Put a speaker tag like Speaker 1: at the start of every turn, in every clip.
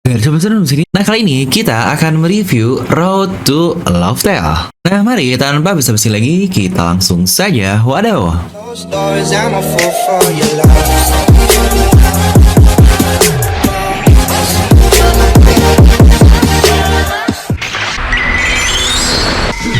Speaker 1: Bersama-sama di sini. Nah, kali ini kita akan mereview Road to Love Tale. Nah, mari tanpa basa-basi lagi, kita langsung saja. Wadaw.
Speaker 2: Closed doors, I'm a fool for your love.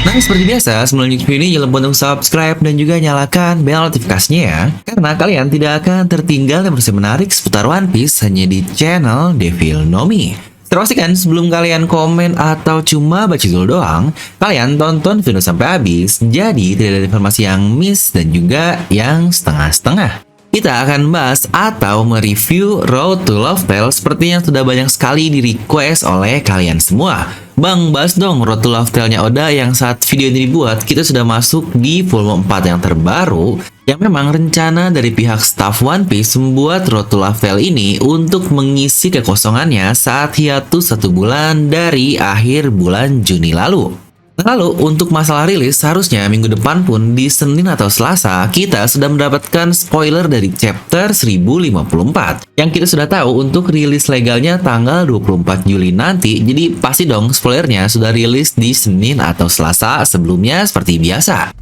Speaker 1: Nah, seperti biasa, sebelum lanjut video ini jangan lupa untuk subscribe dan juga nyalakan bel notifikasinya ya. Karena kalian tidak akan tertinggal informasi menarik seputar One Piece hanya di channel Devil Nomi. Terpastikan sebelum kalian komen atau cuma baca dulu doang, kalian tonton video sampai habis, jadi tidak ada informasi yang miss dan juga yang setengah-setengah. Kita akan bahas atau mereview Road to Love Tale seperti yang sudah banyak sekali di request oleh kalian semua. Bang, bahas dong Road to Love Tale-nya Oda yang saat video ini dibuat, kita sudah masuk di volume 4 yang terbaru, yang memang rencana dari pihak staff One Piece membuat Road to Love Tale ini untuk mengisi kekosongannya saat hiatus 1 bulan dari akhir bulan Juni lalu. Lalu, untuk masalah rilis, seharusnya minggu depan pun di Senin atau Selasa, kita sudah mendapatkan spoiler dari chapter 1054. Yang kita sudah tahu untuk rilis legalnya tanggal 24 Juli nanti, jadi pasti dong spoilernya sudah rilis di Senin atau Selasa sebelumnya seperti biasa.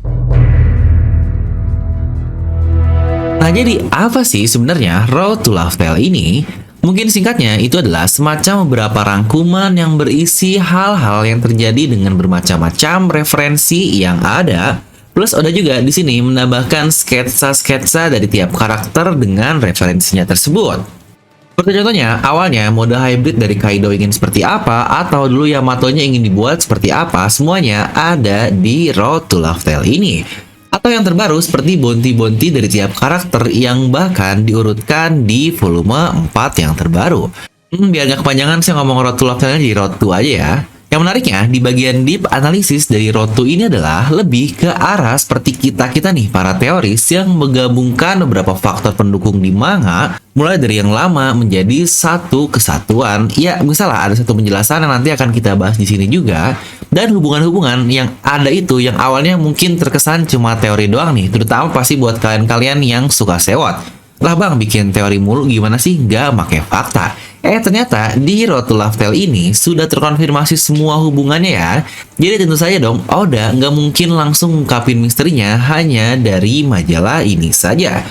Speaker 1: Nah, jadi apa sih sebenarnya Road to Love Tale ini? Mungkin singkatnya itu adalah semacam beberapa rangkuman yang berisi hal-hal yang terjadi dengan bermacam-macam referensi yang ada. Plus ada juga di sini menambahkan sketsa-sketsa dari tiap karakter dengan referensinya tersebut. Seperti contohnya, awalnya mode hybrid dari Kaido ingin seperti apa, atau dulu Yamato-nya ingin dibuat seperti apa, semuanya ada di Road to Love Tale ini. Atau yang terbaru seperti bounty-bounty dari tiap karakter yang bahkan diurutkan di volume 4 yang terbaru. Biar nggak kepanjangan saya ngomong Road to Love Tale di Road to aja ya. Yang menariknya, di bagian deep analisis dari Road to ini adalah lebih ke arah seperti kita-kita nih, para teoris yang menggabungkan beberapa faktor pendukung di manga, mulai dari yang lama menjadi satu kesatuan. Ya, misalnya ada satu penjelasan yang nanti akan kita bahas di sini juga, dan hubungan-hubungan yang ada itu yang awalnya mungkin terkesan cuma teori doang nih, terutama pasti buat kalian-kalian yang suka sewot. Lah bang, bikin teori mulu gimana sih? Nggak pakai fakta. Ternyata di Road to Love Tale ini sudah terkonfirmasi semua hubungannya ya. Jadi tentu saja dong, Oda nggak mungkin langsung ngungkapin misterinya hanya dari majalah ini saja.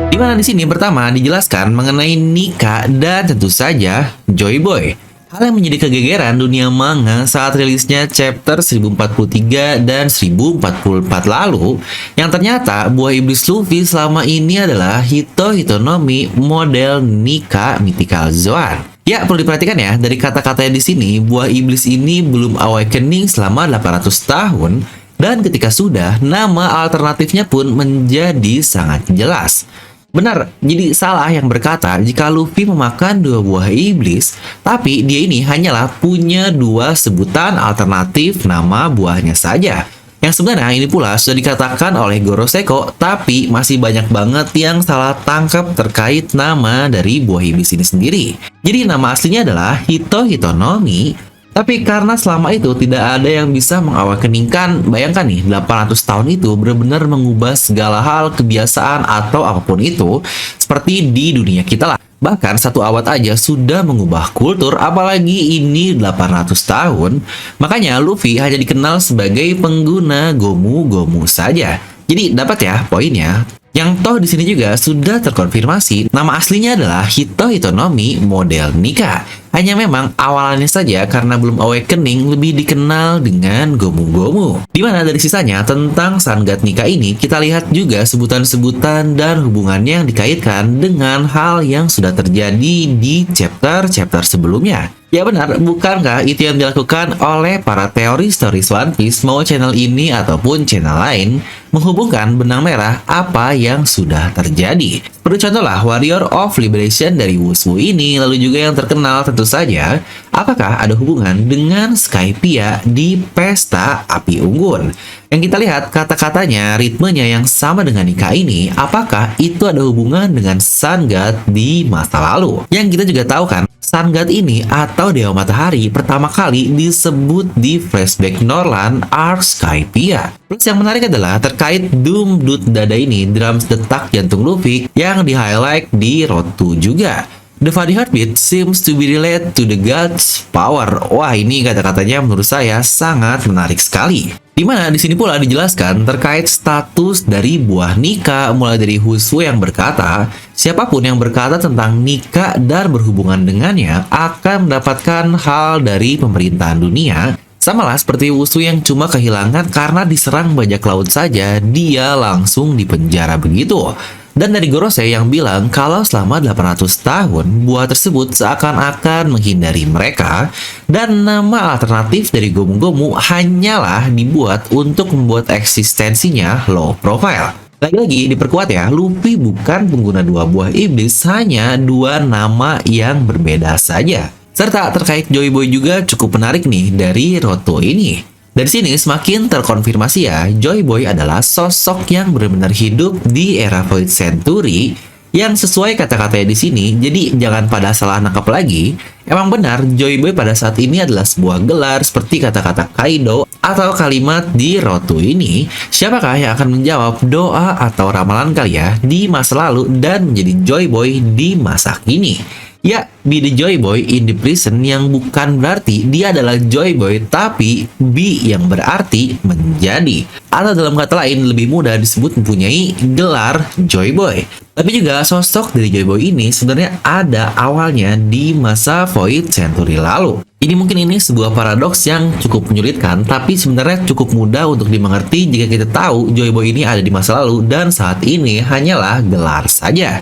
Speaker 1: Dimana di sini pertama dijelaskan mengenai Nika dan tentu saja Joy Boy. Hal yang menjadi kegegeran dunia manga saat rilisnya chapter 1043 dan 1044 lalu, yang ternyata buah iblis Luffy selama ini adalah Hitonomi model Nika Mythical Zoan. Ya, perlu diperhatikan ya, dari kata-katanya di sini, buah iblis ini belum awakening selama 800 tahun, dan ketika sudah, nama alternatifnya pun menjadi sangat jelas. Benar, jadi salah yang berkata jika Luffy memakan 2 buah iblis, tapi dia ini hanyalah punya 2 sebutan alternatif nama buahnya saja. Yang sebenarnya ini pula sudah dikatakan oleh Goroseko, tapi masih banyak banget yang salah tangkap terkait nama dari buah iblis ini sendiri. Jadi nama aslinya adalah Hitonomi. Tapi karena selama itu tidak ada yang bisa mengawakeningkan, bayangkan nih 800 tahun itu benar-benar mengubah segala hal, kebiasaan atau apapun itu seperti di dunia kita lah. Bahkan 1 abad aja sudah mengubah kultur, apalagi ini 800 tahun. Makanya Luffy hanya dikenal sebagai pengguna Gomu-Gomu saja. Jadi dapat ya poinnya. Yang toh di sini juga sudah terkonfirmasi nama aslinya adalah Hitonomi model Nika. Hanya memang awalannya saja karena belum awakening lebih dikenal dengan Gomu-Gomu. Dimana dari sisanya tentang Sun God Nika ini kita lihat juga sebutan-sebutan dan hubungannya yang dikaitkan dengan hal yang sudah terjadi di chapter-chapter sebelumnya. Ya benar, bukankah itu yang dilakukan oleh para teoris-teoris One Piece mau channel ini ataupun channel lain menghubungkan benang merah apa yang sudah terjadi. Seperti contohlah Warrior of Liberation dari Wushu ini, lalu juga yang terkenal tentu saja, apakah ada hubungan dengan Skypiea di Pesta Api Unggun? Yang kita lihat kata-katanya, ritmenya yang sama dengan Nika ini, apakah itu ada hubungan dengan Sun God di masa lalu? Yang kita juga tahu kan, Sun God ini atau Dewa Matahari pertama kali disebut di flashback Norland Arc Skypiea. Plus yang menarik adalah terkait Doom Dut Dada ini, drums detak jantung Luffy yang di-highlight di Road 2 juga. The funny heartbeat seems to be related to the God's power. Wah, ini kata-katanya menurut saya sangat menarik sekali. Dimana di sini pula dijelaskan terkait status dari buah Nika, mulai dari Huswu yang berkata, siapapun yang berkata tentang Nika dan berhubungan dengannya akan mendapatkan hal dari pemerintahan dunia. Samalah seperti Wushu yang cuma kehilangan karena diserang bajak laut saja, dia langsung dipenjara begitu. Dan dari Gorosei yang bilang kalau selama 800 tahun buah tersebut seakan-akan menghindari mereka, dan nama alternatif dari Gomu-Gomu hanyalah dibuat untuk membuat eksistensinya low profile. Lagi-lagi diperkuat ya, Luffy bukan pengguna dua buah iblis, hanya dua nama yang berbeda saja. Serta terkait Joy Boy juga cukup menarik nih dari Roto ini. Dari sini semakin terkonfirmasi ya, Joy Boy adalah sosok yang benar-benar hidup di era Void Century yang sesuai kata-katanya di sini. Jadi jangan pada salah nangkap lagi. Emang benar Joy Boy pada saat ini adalah sebuah gelar seperti kata-kata Kaido atau kalimat di Roto ini. Siapakah yang akan menjawab doa atau ramalan kalian di masa lalu dan menjadi Joy Boy di masa kini? Ya, be the Joy Boy in the prison yang bukan berarti dia adalah Joy Boy, tapi be yang berarti menjadi. Atau dalam kata lain lebih mudah disebut mempunyai gelar Joy Boy. Tapi juga sosok dari Joy Boy ini sebenarnya ada awalnya di masa Void Century lalu. Ini mungkin ini sebuah paradoks yang cukup menyulitkan, tapi sebenarnya cukup mudah untuk dimengerti jika kita tahu Joy Boy ini ada di masa lalu dan saat ini hanyalah gelar saja.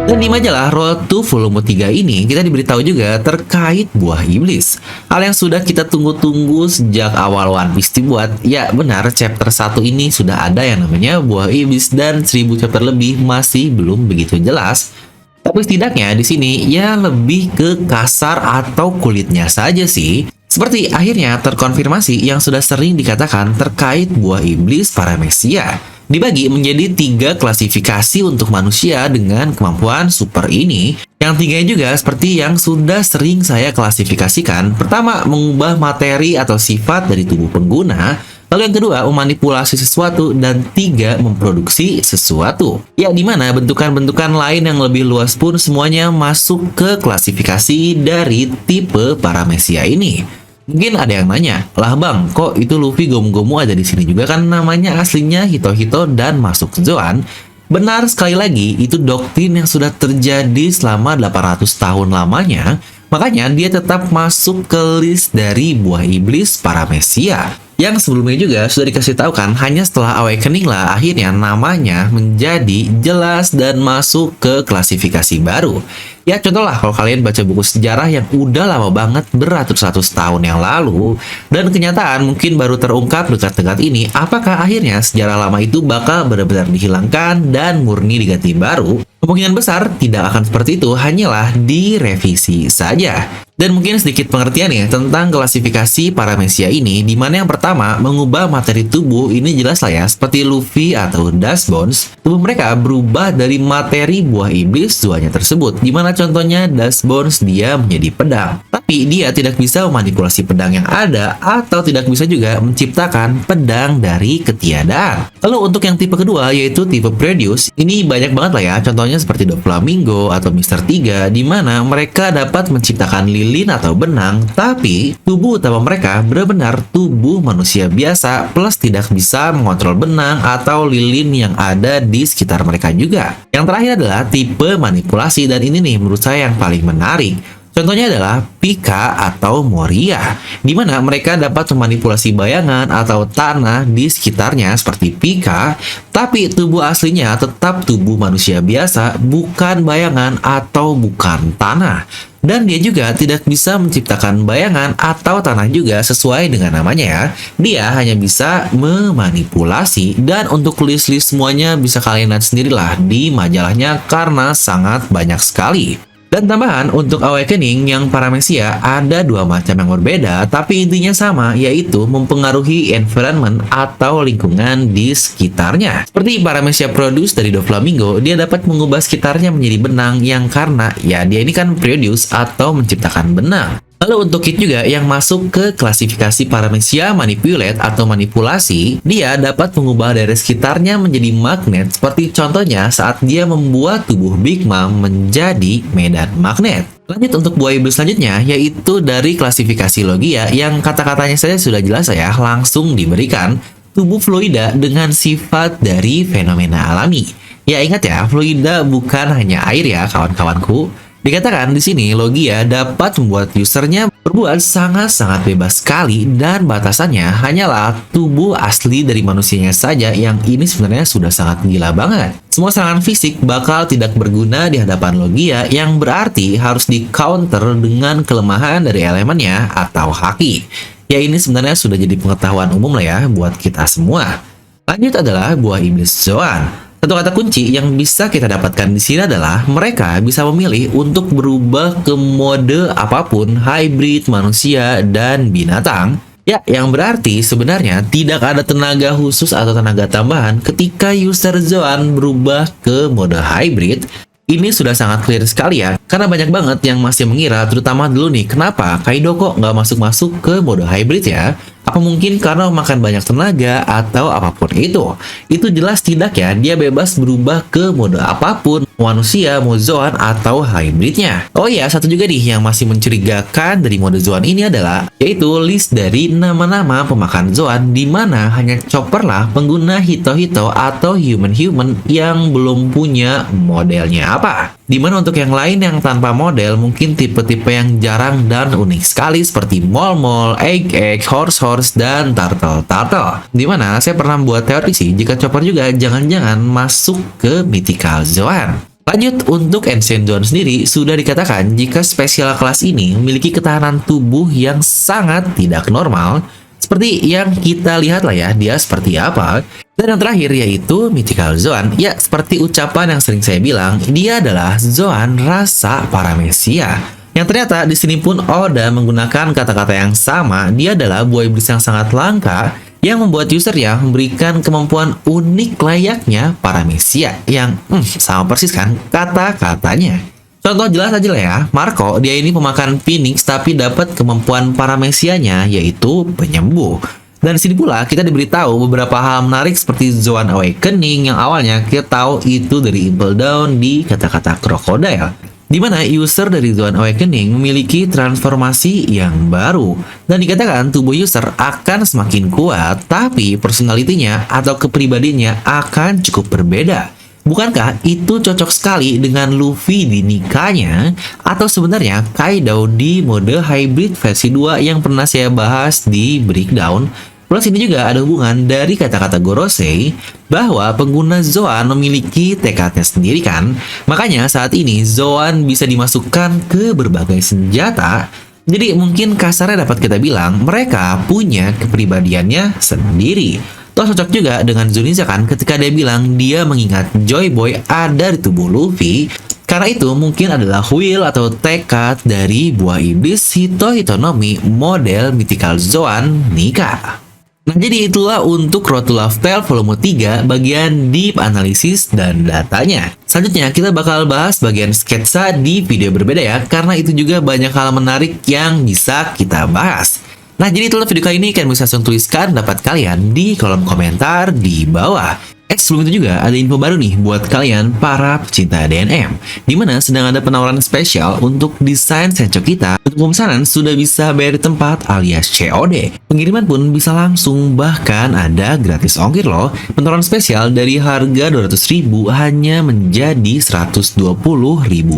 Speaker 1: Dan di majalah Road to Volume 3 ini, kita diberitahu juga terkait buah iblis. Hal yang sudah kita tunggu-tunggu sejak awal One Piece dibuat. Ya benar, chapter 1 ini sudah ada yang namanya buah iblis dan 1000 chapter lebih masih belum begitu jelas. Tapi setidaknya di sini ya lebih ke kasar atau kulitnya saja sih. Seperti akhirnya terkonfirmasi yang sudah sering dikatakan terkait buah iblis Paramecia. Dibagi menjadi 3 klasifikasi untuk manusia dengan kemampuan super ini. Yang tiganya juga seperti yang sudah sering saya klasifikasikan. Pertama, mengubah materi atau sifat dari tubuh pengguna. Lalu yang kedua, memanipulasi sesuatu. Dan 3, memproduksi sesuatu. Ya, dimana bentukan-bentukan lain yang lebih luas pun semuanya masuk ke klasifikasi dari tipe Paramecia ini. Mungkin ada yang nanya, lah bang, kok itu Luffy Gomu-Gomu ada di sini juga kan namanya aslinya Hito-Hito dan masuk Zoan? Benar sekali lagi, itu doktrin yang sudah terjadi selama 800 tahun lamanya, makanya dia tetap masuk ke list dari buah iblis Paramecia. Yang sebelumnya juga sudah dikasih tahu kan, hanya setelah Awakening lah akhirnya namanya menjadi jelas dan masuk ke klasifikasi baru. Ya contoh lah kalau kalian baca buku sejarah yang udah lama banget beratus-ratus tahun yang lalu, dan kenyataan mungkin baru terungkap dekat-dekat ini, apakah akhirnya sejarah lama itu bakal benar-benar dihilangkan dan murni diganti baru? Kemungkinan besar tidak akan seperti itu, hanyalah direvisi saja. Dan mungkin sedikit pengertian ya tentang klasifikasi Paramecia ini, di mana yang pertama, mengubah materi tubuh ini jelas lah ya, seperti Luffy atau Dust Bones, tubuh mereka berubah dari materi buah iblis Zoanya tersebut, di mana contohnya Dust Bones dia menjadi pedang. Tapi dia tidak bisa memanipulasi pedang yang ada, atau tidak bisa juga menciptakan pedang dari ketiadaan. Lalu untuk yang tipe kedua, yaitu tipe Produce, ini banyak banget lah ya, contohnya seperti Doflamingo atau Mr. 3, di mana mereka dapat menciptakan lilin atau benang, tapi tubuh utama mereka benar-benar tubuh manusia biasa, plus tidak bisa mengontrol benang atau lilin yang ada di sekitar mereka juga. Yang terakhir adalah tipe manipulasi, dan ini nih menurut saya yang paling menarik. Contohnya adalah Pika atau Moria, di mana mereka dapat memanipulasi bayangan atau tanah di sekitarnya seperti Pika, tapi tubuh aslinya tetap tubuh manusia biasa, bukan bayangan atau bukan tanah. Dan dia juga tidak bisa menciptakan bayangan atau tanah juga sesuai dengan namanya ya. Dia hanya bisa memanipulasi, dan untuk list-list semuanya bisa kalian lihat sendirilah di majalahnya karena sangat banyak sekali. Dan tambahan untuk Awakening yang Paramecia ada dua macam yang berbeda, tapi intinya sama, yaitu mempengaruhi environment atau lingkungan di sekitarnya. Seperti Paramecia Produce dari Doflamingo, dia dapat mengubah sekitarnya menjadi benang yang karena ya dia ini kan produce atau menciptakan benang. Lalu untuk Kit juga yang masuk ke klasifikasi Paramecia Manipulate atau manipulasi, dia dapat mengubah daerah sekitarnya menjadi magnet seperti contohnya saat dia membuat tubuh Big Mom menjadi medan magnet. Lanjut untuk buah iblis selanjutnya, yaitu dari klasifikasi Logia yang kata-katanya saja sudah jelas ya, langsung diberikan tubuh fluida dengan sifat dari fenomena alami. Ya ingat ya, fluida bukan hanya air ya kawan-kawanku. Dikatakan di sini Logia dapat membuat usernya berbuat sangat-sangat bebas sekali dan batasannya hanyalah tubuh asli dari manusianya saja yang ini sebenarnya sudah sangat gila banget. Semua serangan fisik bakal tidak berguna di hadapan Logia yang berarti harus di-counter dengan kelemahan dari elemennya atau haki. Ya ini sebenarnya sudah jadi pengetahuan umum lah ya buat kita semua. Lanjut adalah buah iblis Zoan. Satu kata kunci yang bisa kita dapatkan di sini adalah mereka bisa memilih untuk berubah ke mode apapun, hybrid, manusia, dan binatang. Ya, yang berarti sebenarnya tidak ada tenaga khusus atau tenaga tambahan ketika user Zoan berubah ke mode hybrid. Ini sudah sangat clear sekali ya, karena banyak banget yang masih mengira, terutama dulu nih, kenapa Kaido kok nggak masuk-masuk ke mode hybrid ya? Apa mungkin karena memakan banyak tenaga atau apapun itu? Itu jelas tidak ya, dia bebas berubah ke mode apapun, manusia, mau Zoan, atau hybridnya. Oh iya, satu juga nih yang masih mencurigakan dari mode Zoan ini adalah, yaitu list dari nama-nama pemakan Zoan, di mana hanya Chopper lah pengguna Hito-Hito atau human-human yang belum punya modelnya apa. Dimana untuk yang lain yang tanpa model mungkin tipe-tipe yang jarang dan unik sekali seperti Mol-Mol, Egg-Egg, Horse-Horse, dan Turtle-Turtle. Dimana saya pernah membuat teori sih jika Chopper juga jangan-jangan masuk ke Mythical Zoan. Lanjut untuk Ancient Zoan sendiri sudah dikatakan jika spesial kelas ini memiliki ketahanan tubuh yang sangat tidak normal. Seperti yang kita lihat lah ya, dia seperti apa. Dan yang terakhir yaitu Mythical Zoan. Ya, seperti ucapan yang sering saya bilang, dia adalah Zoan rasa Paramecia. Yang ternyata di sini pun Oda menggunakan kata-kata yang sama. Dia adalah buah iblis yang sangat langka yang membuat usernya memberikan kemampuan unik layaknya Paramecia. Yang sama persis kan kata-katanya. Contoh jelas aja lah ya, Marco, dia ini pemakan Phoenix tapi dapat kemampuan Paramecianya yaitu penyembuh. Dan di sini pula kita diberitahu beberapa hal menarik seperti Zoan Awakening yang awalnya kita tahu itu dari Impel Down di kata-kata Crocodile. Di mana user dari Zoan Awakening memiliki transformasi yang baru. Dan dikatakan tubuh user akan semakin kuat, tapi personalitinya atau kepribadiannya akan cukup berbeda. Bukankah itu cocok sekali dengan Luffy di Nikanya? Atau sebenarnya Kaido di mode hybrid versi 2 yang pernah saya bahas di Breakdown? Plus ini juga ada hubungan dari kata-kata Gorosei bahwa pengguna Zoan memiliki tekadnya sendiri kan? Makanya saat ini Zoan bisa dimasukkan ke berbagai senjata. Jadi mungkin kasarnya dapat kita bilang mereka punya kepribadiannya sendiri. Toh cocok juga dengan Zuniza kan ketika dia bilang dia mengingat Joy Boy ada di tubuh Luffy. Karena itu mungkin adalah will atau tekad dari buah iblis Hito-Hitonomi model Mythical Zoan Nika. Nah jadi itulah untuk Road to Love Tale volume 3 bagian deep analisis dan datanya. Selanjutnya kita bakal bahas bagian sketsa di video berbeda ya, karena itu juga banyak hal menarik yang bisa kita bahas. Nah, jadi itulah video kali ini. Kalian bisa langsung tuliskan pendapat kalian di kolom komentar di bawah. Sebelum itu juga ada info baru nih buat kalian para pecinta DNM, dimana sedang ada penawaran spesial untuk desain sencho kita. Untuk pemesanan sudah bisa bayar di tempat alias COD. Pengiriman pun bisa langsung, bahkan ada gratis ongkir loh. Penawaran spesial dari harga 200.000 hanya menjadi 120.000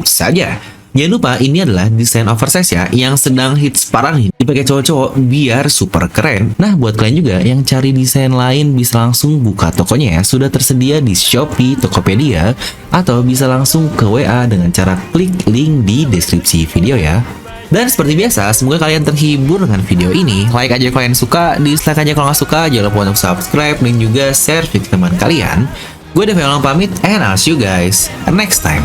Speaker 1: saja. Jangan lupa ini adalah desain oversize ya yang sedang hits parah nih dipakai cowok-cowok biar super keren. Nah buat kalian juga yang cari desain lain bisa langsung buka tokonya ya. Sudah tersedia di Shopee, Tokopedia, atau bisa langsung ke WA dengan cara klik link di deskripsi video ya. Dan seperti biasa, semoga kalian terhibur dengan video ini. Like aja kalau kalian suka, dislike aja kalau nggak suka. Jangan lupa untuk subscribe dan juga share ke teman kalian. Gue Devi pamit, and I'll see you guys next time.